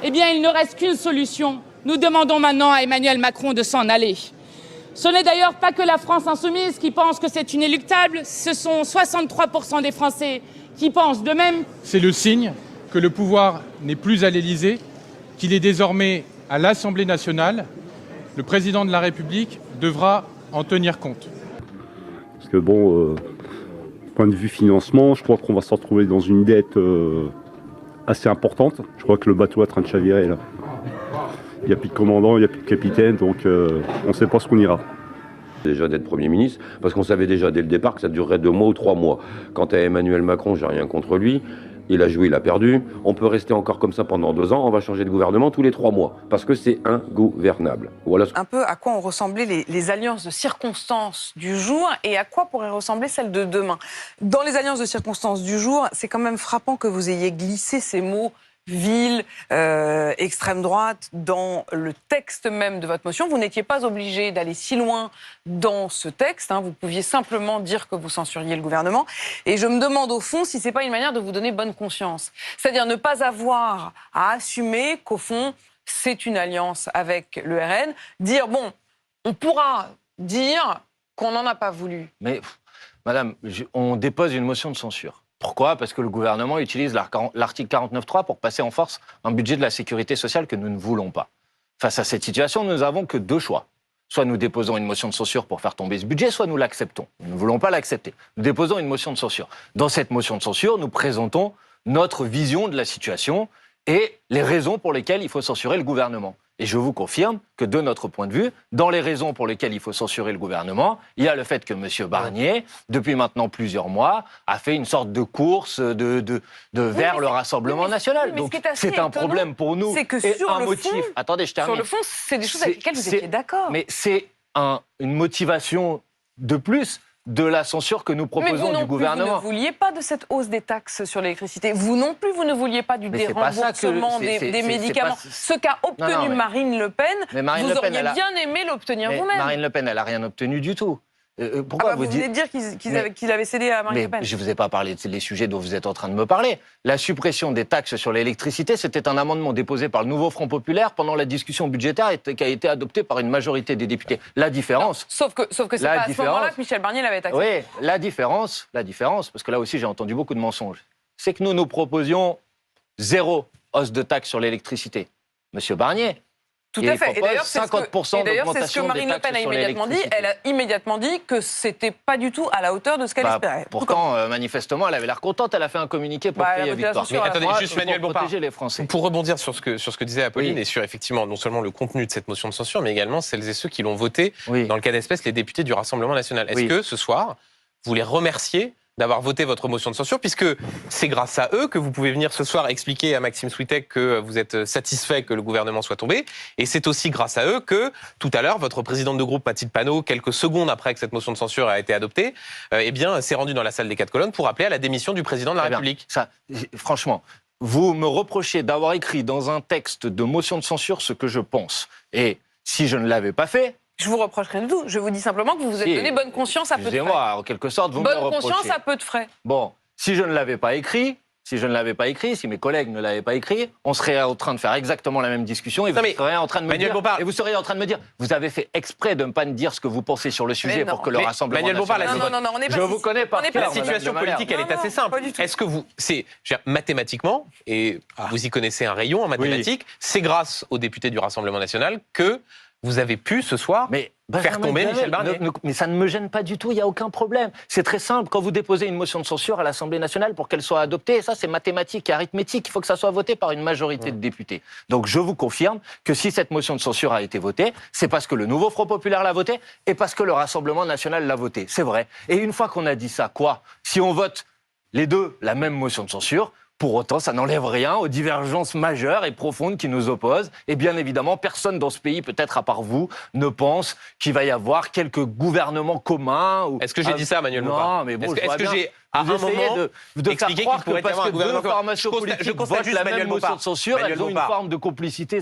Eh bien, il ne reste qu'une solution. Nous demandons maintenant à Emmanuel Macron de s'en aller. Ce n'est d'ailleurs pas que la France insoumise qui pense que c'est inéluctable, ce sont 63% des Français qui pensent de même. C'est le signe que le pouvoir n'est plus à l'Élysée, qu'il est désormais à l'Assemblée nationale. Le président de la République devra en tenir compte. Parce que bon, point de vue financement, je crois qu'on va se retrouver dans une dette assez importante. Je crois que le bateau est en train de chavirer là. Il n'y a plus de commandant, il n'y a plus de capitaine, donc on ne sait pas ce qu'on ira. Déjà d'être Premier ministre, parce qu'on savait déjà dès le départ que ça durerait 2 mois ou 3 mois. Quant à Emmanuel Macron, j'ai rien contre lui. Il a joué, il a perdu. On peut rester encore comme ça pendant 2 ans. On va changer de gouvernement tous les 3 mois, parce que c'est ingouvernable. Voilà. Un peu à quoi ont ressemblé les alliances de circonstances du jour et à quoi pourrait ressembler celle de demain. Dans les alliances de circonstances du jour, c'est quand même frappant que vous ayez glissé ces mots ville, extrême droite, dans le texte même de votre motion. Vous n'étiez pas obligé d'aller si loin dans ce texte. Vous pouviez simplement dire que vous censuriez le gouvernement. Et je me demande au fond si c'est pas une manière de vous donner bonne conscience. C'est-à-dire ne pas avoir à assumer qu'au fond, c'est une alliance avec le RN. Dire, bon, on pourra dire qu'on n'en a pas voulu. Mais, madame, on dépose une motion de censure. Pourquoi ? Parce que le gouvernement utilise l'article 49.3 pour passer en force un budget de la sécurité sociale que nous ne voulons pas. Face à cette situation, nous n'avons que 2 choix. Soit nous déposons une motion de censure pour faire tomber ce budget, soit nous l'acceptons. Nous ne voulons pas l'accepter. Nous déposons une motion de censure. Dans cette motion de censure, nous présentons notre vision de la situation et les raisons pour lesquelles il faut censurer le gouvernement. Et je vous confirme que de notre point de vue, dans les raisons pour lesquelles il faut censurer le gouvernement, il y a le fait que M. Barnier, depuis maintenant plusieurs mois, a fait une sorte de course vers le Rassemblement national. Donc c'est un problème pour nous c'est que et sur un le motif. Fond, Attendez, je termine. sur le fond, c'est des choses avec lesquelles vous étiez d'accord. Mais c'est une motivation de plus de la censure que nous proposons du gouvernement. Vous ne vouliez pas de cette hausse des taxes sur l'électricité. Vous non plus, vous ne vouliez pas du déremboursement des médicaments. Ce qu'a obtenu Marine Le Pen, vous auriez bien aimé l'obtenir vous-même. Marine Le Pen, elle n'a rien obtenu du tout. Pourquoi vous venez de dire qu'il avait cédé à Marine Le Pen. Je ne vous ai pas parlé des sujets dont vous êtes en train de me parler. La suppression des taxes sur l'électricité, c'était un amendement déposé par le Nouveau Front Populaire pendant la discussion budgétaire et qui a été adopté par une majorité des députés. La différence... Non, sauf que c'est pas à ce moment-là que Michel Barnier l'avait taxé. Oui, la différence, parce que là aussi j'ai entendu beaucoup de mensonges, c'est que nous proposions 0 hausse de taxes sur l'électricité. Monsieur Barnier... Tout à fait. Et d'ailleurs, c'est ce que Marine Le Pen a immédiatement dit. Elle a immédiatement dit que c'était pas du tout à la hauteur de ce qu'elle espérait. Pourtant, manifestement, elle avait l'air contente. Elle a fait un communiqué pour crier victoire. Mais attendez, juste Manuel Bompard, les Français. Pour rebondir sur ce que disait Apolline et sur effectivement non seulement le contenu de cette motion de censure, mais également celles et ceux qui l'ont voté, dans le cas d'espèce, les députés du Rassemblement national. Est-ce que ce soir, vous les remerciez d'avoir voté votre motion de censure, puisque c'est grâce à eux que vous pouvez venir ce soir expliquer à Maxime Switek que vous êtes satisfait que le gouvernement soit tombé, et c'est aussi grâce à eux que, tout à l'heure, votre présidente de groupe, Mathilde Panot, quelques secondes après que cette motion de censure a été adoptée, s'est rendue dans la salle des 4 colonnes pour appeler à la démission du président de la République. Franchement, vous me reprochez d'avoir écrit dans un texte de motion de censure ce que je pense, et si je ne l'avais pas fait... Je vous reproche rien du tout. Je vous dis simplement que vous vous êtes donné bonne conscience à peu de frais. Excusez-moi, en quelque sorte, vous me le reprochez. Bonne conscience à peu de frais. Bon, si je ne l'avais pas écrit, si mes collègues ne l'avaient pas écrit, on serait en train de faire exactement la même discussion et vous seriez en train de me dire, vous avez fait exprès de ne pas me dire ce que vous pensez sur le sujet pour que le Rassemblement national... Non, on n'est pas... Je vous connais pas. La situation politique, elle est assez simple. Est-ce que vous... mathématiquement, et vous y connaissez un rayon en mathématiques, c'est grâce aux députés du Rassemblement national que vous avez pu, ce soir, faire tomber Michel Barnier. Mais ça ne me gêne pas du tout, il n'y a aucun problème. C'est très simple, quand vous déposez une motion de censure à l'Assemblée nationale pour qu'elle soit adoptée, ça c'est mathématique et arithmétique, il faut que ça soit voté par une majorité de députés. Donc je vous confirme que si cette motion de censure a été votée, c'est parce que le Nouveau Front Populaire l'a votée et parce que le Rassemblement national l'a votée. C'est vrai. Et une fois qu'on a dit ça, si on vote les deux la même motion de censure, pour autant, ça n'enlève rien aux divergences majeures et profondes qui nous opposent. Et bien évidemment, personne dans ce pays, peut-être à part vous, ne pense qu'il va y avoir quelques gouvernements communs. Est-ce que j'ai dit ça, Manuel Bompard? Non, mais bon, est-ce que j'ai, à un moment, de faire croire que pourrait y avoir un gouvernement deux formations politiques votent la même motion de censure, elles ont une forme de complicité.